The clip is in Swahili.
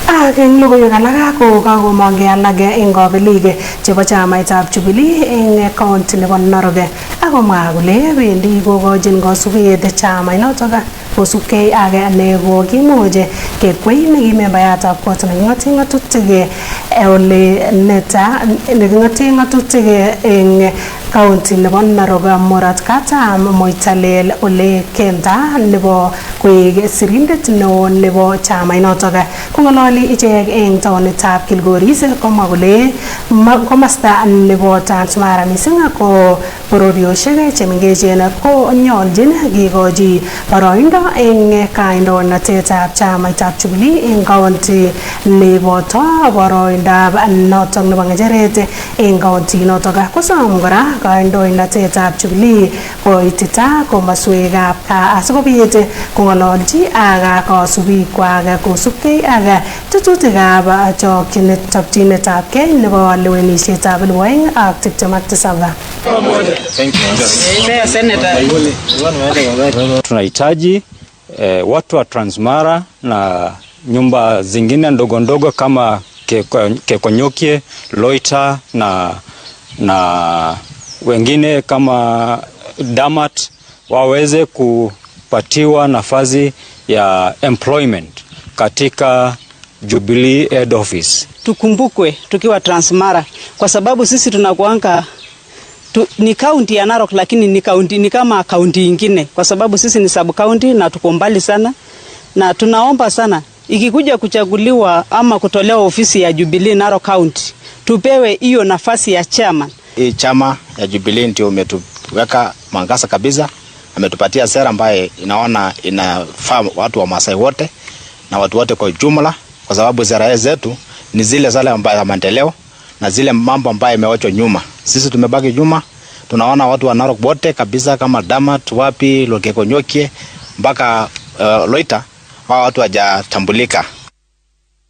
Eng logoiwek alak ko kakomong'e alak eng kabelik chebo chamaitab Jubilee eng county nebo Narok akomwa kole bendi kokochin kasubet chamainotok kosubkei ak nekokimuch kekwei nekimembayatab kot neking'ote ng'atutik ole neking'ote ng'atutik eng county nebo Narok Murot Katam Moitalel ole Kenta nebo koek sirindet neo nebo chamainotok kong'ololi ichek eng taonitab Kilgoris komwa kole komasta nebo Transmara mising ko bororiosiek chemengechen ko nyoljin kikochi boroindo eng kandoinatetab chamaitab Jubilee eng county neboto boroindab notok nebo ng'echeret eng county notok kosom kora kandoinatetab Jubilee koitita komaswekab gaa asikobit kong'ololji ak kasubikwak kosubkei ak tetutikab chopchinetabkei nebo lewenisietab 2027. Tunahitaji watu wa Transmara na nyumba zingine ndogo ndogo kama Kekonyokie, Loita na wengine kama Damat waweze kupatiwa nafasi ya employment katika Jubilee Head Office. Tukumbukwe tukiwa Transmara kwa sababu sisi tunakuanga ni county ya Narok lakini ni kama county ingine kwa sababu sisi ni sub county na tuko mbali sana, na tunaomba sana ikikuja kuchaguliwa ama kutolewa ofisi ya Jubilee Narok County tupewe hiyo nafasi ya chairman. Hii chama ya Jubilee ndio umetuweka mangasa kabisa, ametupatia sera ambaye inaona inafaa watu wa Masai wote na watu wote kwa jumla, kwa sababu sera zetu ni zile ambaye ya maendeleo na zile mambo ambaye imewachwa nyuma. Sisi tumebaki nyuma, tunaona watu wa Narok wote kabisa kama Damat, wapi, Kekonyokie mpaka Loita, watu hawajatambulika.